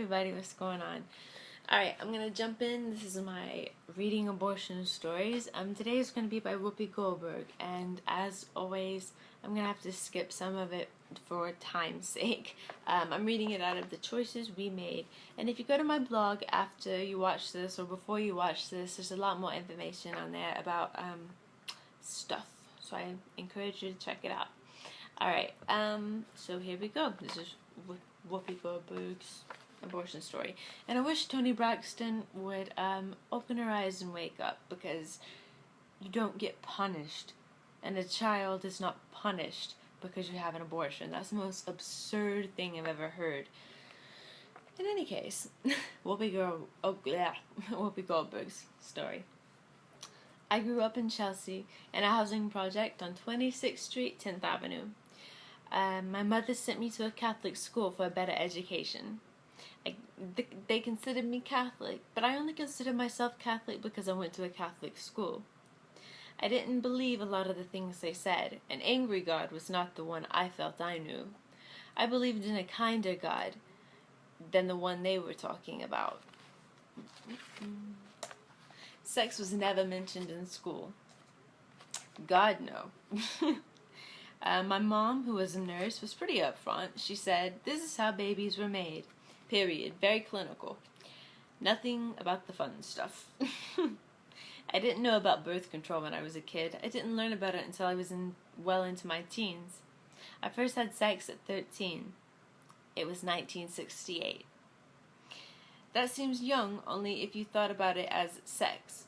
everybody, what's going on? Alright, I'm gonna jump in. This is my reading abortion stories. Today is gonna be by Whoopi Goldberg, and as always, I'm gonna have to skip some of it for time's sake. I'm reading it out of the choices we made, and if you go to my blog after you watch this or before you watch this, there's a lot more information on there about stuff, so I encourage you to check it out. Alright, so here we go. This is Whoopi Goldberg's abortion story. And I wish Toni Braxton would open her eyes and wake up, because you don't get punished, and a child is not punished because you have an abortion. That's the most absurd thing I've ever heard. In any case, Whoopi Goldberg's story. I grew up in Chelsea in a housing project on 26th Street, 10th Avenue. My mother sent me to a Catholic school for a better education. They considered me Catholic, but I only considered myself Catholic because I went to a Catholic school. I didn't believe a lot of the things they said. An angry God was not the one I felt I knew. I believed in a kinder God than the one they were talking about. Sex was never mentioned in school. God, no. My mom, who was a nurse, was pretty upfront. She said, "This is how babies were made. Period. Very clinical. Nothing about the fun stuff." I didn't know about birth control when I was a kid. I didn't learn about it until I was well into my teens. I first had sex at 13. It was 1968. That seems young only if you thought about it as sex.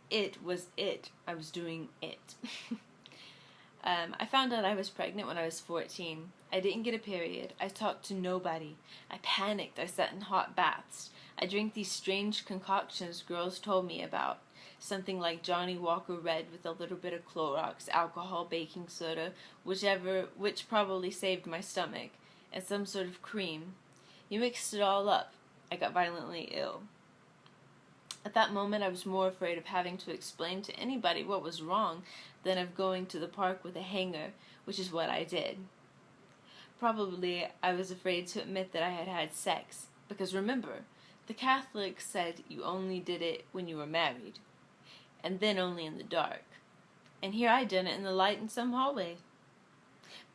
It was it. I was doing it. I found out I was pregnant when I was 14. I didn't get a period. I talked to nobody. I panicked. I sat in hot baths. I drank these strange concoctions girls told me about. Something like Johnny Walker Red with a little bit of Clorox, alcohol, baking soda, which probably saved my stomach, and some sort of cream. You mixed it all up. I got violently ill. At that moment, I was more afraid of having to explain to anybody what was wrong than of going to the park with a hanger, which is what I did. Probably I was afraid to admit that I had had sex, because remember, the Catholics said you only did it when you were married, and then only in the dark. And here I did it in the light in some hallway.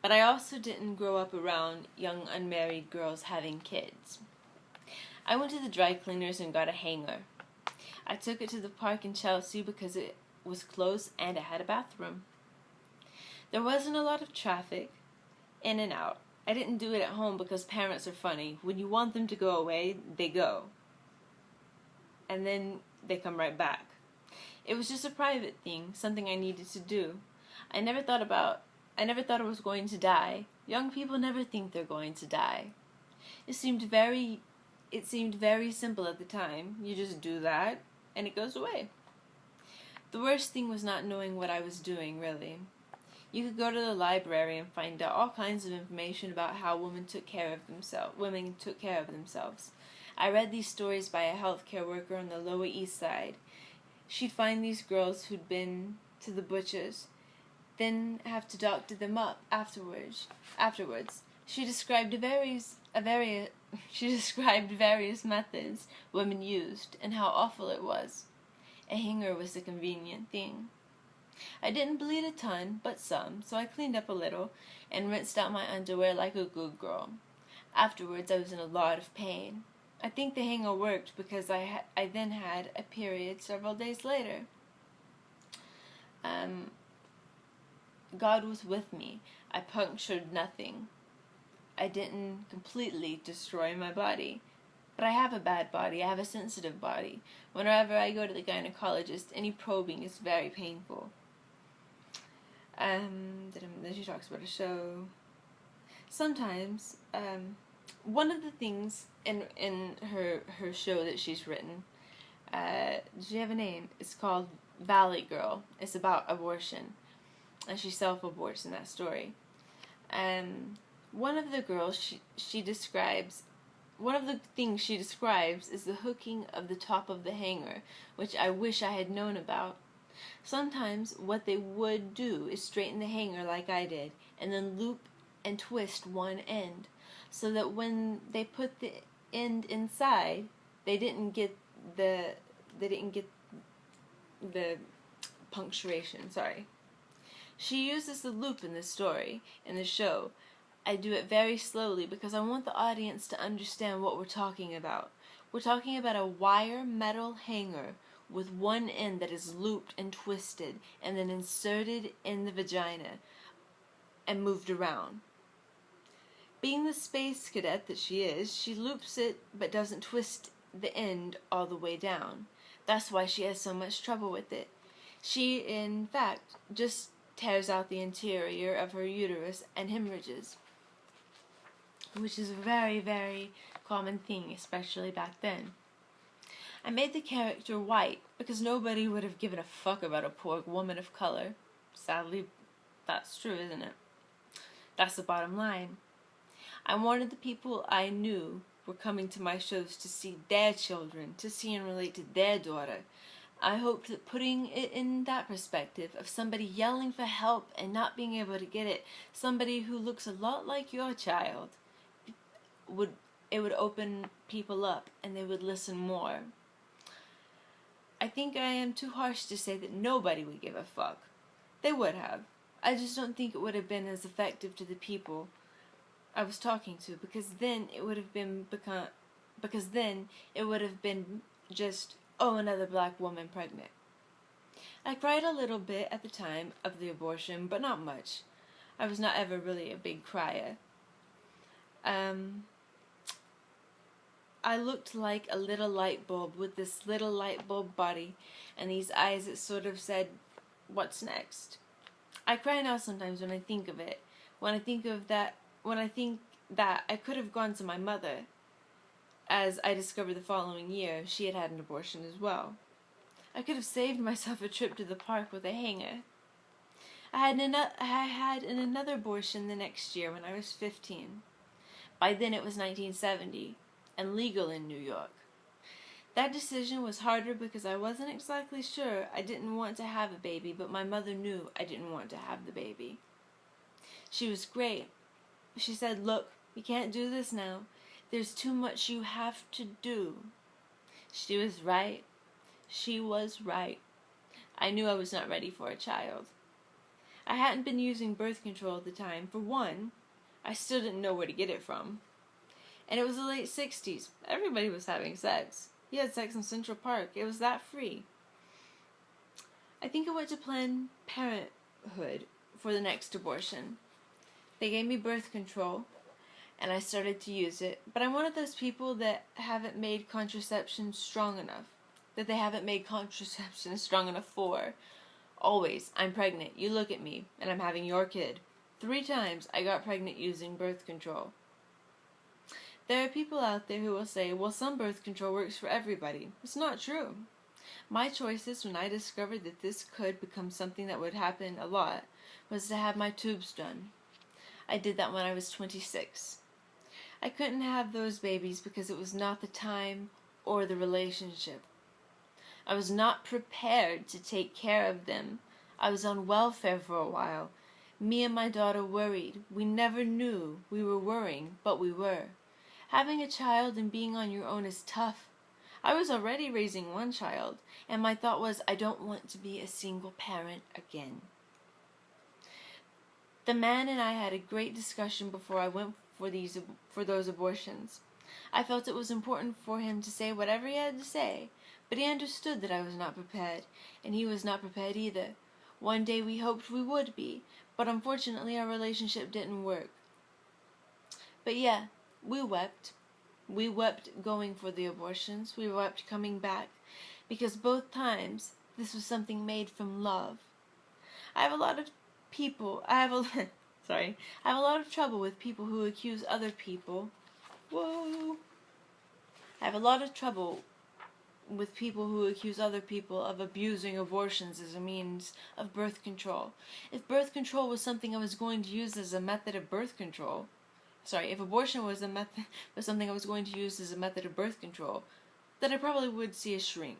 But I also didn't grow up around young unmarried girls having kids. I went to the dry cleaners and got a hanger. I took it to the park in Chelsea because it was close and it had a bathroom. There wasn't a lot of traffic, in and out. I didn't do it at home because parents are funny. When you want them to go away, they go. And then they come right back. It was just a private thing, something I needed to do. I never thought I was going to die. Young people never think they're going to die. It seemed very simple at the time. You just do that, and it goes away. The worst thing was not knowing what I was doing, really. You could go to the library and find out all kinds of information about how women took care of themselves. I read these stories by a healthcare worker on the Lower East Side. She'd find these girls who'd been to the butcher's, then have to doctor them up afterwards. She described various methods women used and how awful it was. A hanger was a convenient thing. I didn't bleed a ton, but some, so I cleaned up a little and rinsed out my underwear like a good girl. Afterwards, I was in a lot of pain. I think the hanger worked because I then had a period several days later. God was with me. I punctured nothing. I didn't completely destroy my body. But I have a bad body. I have a sensitive body. Whenever I go to the gynecologist, any probing is very painful. Then she talks about a show. Sometimes, one of the things in her show that she's written, does she have a name? It's called Valley Girl. It's about abortion. And she self-aborts in that story. One of the girls one of the things she describes is the hooking of the top of the hanger, which I wish I had known about. Sometimes what they would do is straighten the hanger like I did, and then loop and twist one end, so that when they put the end inside, they didn't get the punctuation, sorry. She uses the loop in the story, in the show. I do it very slowly because I want the audience to understand what we're talking about. We're talking about a wire metal hanger with one end that is looped and twisted and then inserted in the vagina and moved around. Being the space cadet that she is, she loops it but doesn't twist the end all the way down. That's why she has so much trouble with it. She, in fact, just tears out the interior of her uterus and hemorrhages, which is a very, very common thing, especially back then. I made the character white because nobody would have given a fuck about a poor woman of color. Sadly, that's true, isn't it? That's the bottom line. I wanted the people I knew were coming to my shows to see their children, to see and relate to their daughter. I hoped that putting it in that perspective of somebody yelling for help and not being able to get it, somebody who looks a lot like your child, would open people up and they would listen more. I think I am too harsh to say that nobody would give a fuck. They would have. I just don't think it would have been as effective to the people I was talking to, because then it would have been just, oh, another black woman pregnant. I cried a little bit at the time of the abortion, but not much. I was not ever really a big crier. I looked like a little light bulb with this little light bulb body and these eyes that sort of said, what's next? I cry now sometimes when I think of it. When I think that I could have gone to my mother, as I discovered the following year she had had an abortion as well. I could have saved myself a trip to the park with a hanger. I had another abortion the next year when I was 15. By then it was 1970, and legal in New York. That decision was harder because I wasn't exactly sure I didn't want to have a baby, but my mother knew I didn't want to have the baby. She was great. She said, look, you can't do this now. There's too much you have to do. She was right. She was right. I knew I was not ready for a child. I hadn't been using birth control at the time. For one, I still didn't know where to get it from. And it was the late 60s. Everybody was having sex. You had sex in Central Park. It was that free. I think I went to Planned Parenthood for the next abortion. They gave me birth control, and I started to use it. But I'm one of those people that haven't made contraception strong enough. That they haven't made contraception strong enough for. Always, I'm pregnant. You look at me, and I'm having your kid. 3 times I got pregnant using birth control. There are people out there who will say, well, some birth control works for everybody. It's not true. My choices when I discovered that this could become something that would happen a lot was to have my tubes done. I did that when I was 26. I couldn't have those babies because it was not the time or the relationship. I was not prepared to take care of them. I was on welfare for a while. Me and my daughter worried. We never knew we were worrying, but we were. Having a child and being on your own is tough. I was already raising 1 child, and my thought was, I don't want to be a single parent again. The man and I had a great discussion before I went for those abortions. I felt it was important for him to say whatever he had to say, but he understood that I was not prepared, and he was not prepared either. One day we hoped we would be, but unfortunately our relationship didn't work. But yeah, we wept. We wept going for the abortions. We wept coming back, because both times this was something made from love. I have a lot of trouble with people who accuse other people. I have a lot of trouble with people who accuse other people of abusing abortions as a means of birth control. If birth control was something I was going to use as a method of birth control, if abortion was something I was going to use as a method of birth control, then I probably would see a shrink.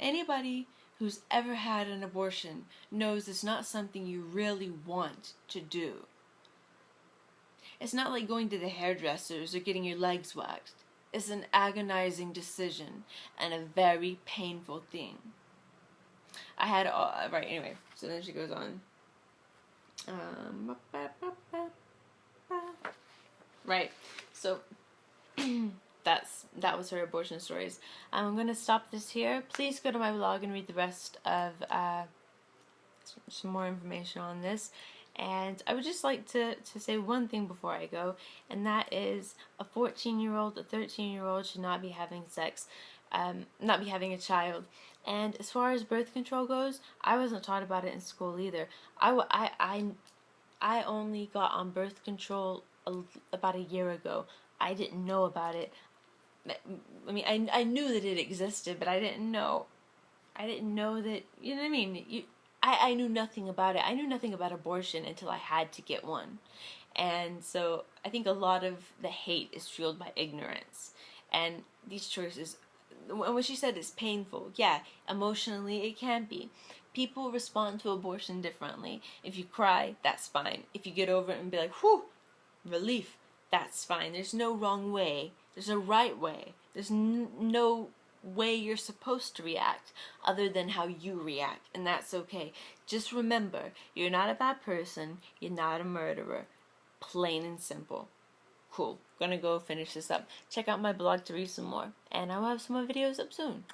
Anybody who's ever had an abortion knows it's not something you really want to do. It's not like going to the hairdressers or getting your legs waxed. is an agonizing decision and a very painful thing. I had, right, anyway, so then she goes on. Right, so that was her abortion stories. I'm going to stop this here. Please go to my blog and read the rest of some more information on this. And I would just like to say one thing before I go, and that is a 14-year-old, a 13-year-old should not be having sex, not be having a child. And as far as birth control goes, I wasn't taught about it in school either. I only got on birth control about a year ago. I didn't know about it. I mean, I knew that it existed, but I didn't know that, you know what I mean? I knew nothing about it. I knew nothing about abortion until I had to get one. And so I think a lot of the hate is fueled by ignorance. And these choices, what she said is painful. Yeah, emotionally it can be. People respond to abortion differently. If you cry, that's fine. If you get over it and be like, whew, relief, that's fine. There's no wrong way. There's a right way. There's no way you're supposed to react other than how you react, and that's okay. Just remember, you're not a bad person, you're not a murderer. Plain and simple. Cool. Gonna go finish this up. Check out my blog to read some more, and I'll have some more videos up soon.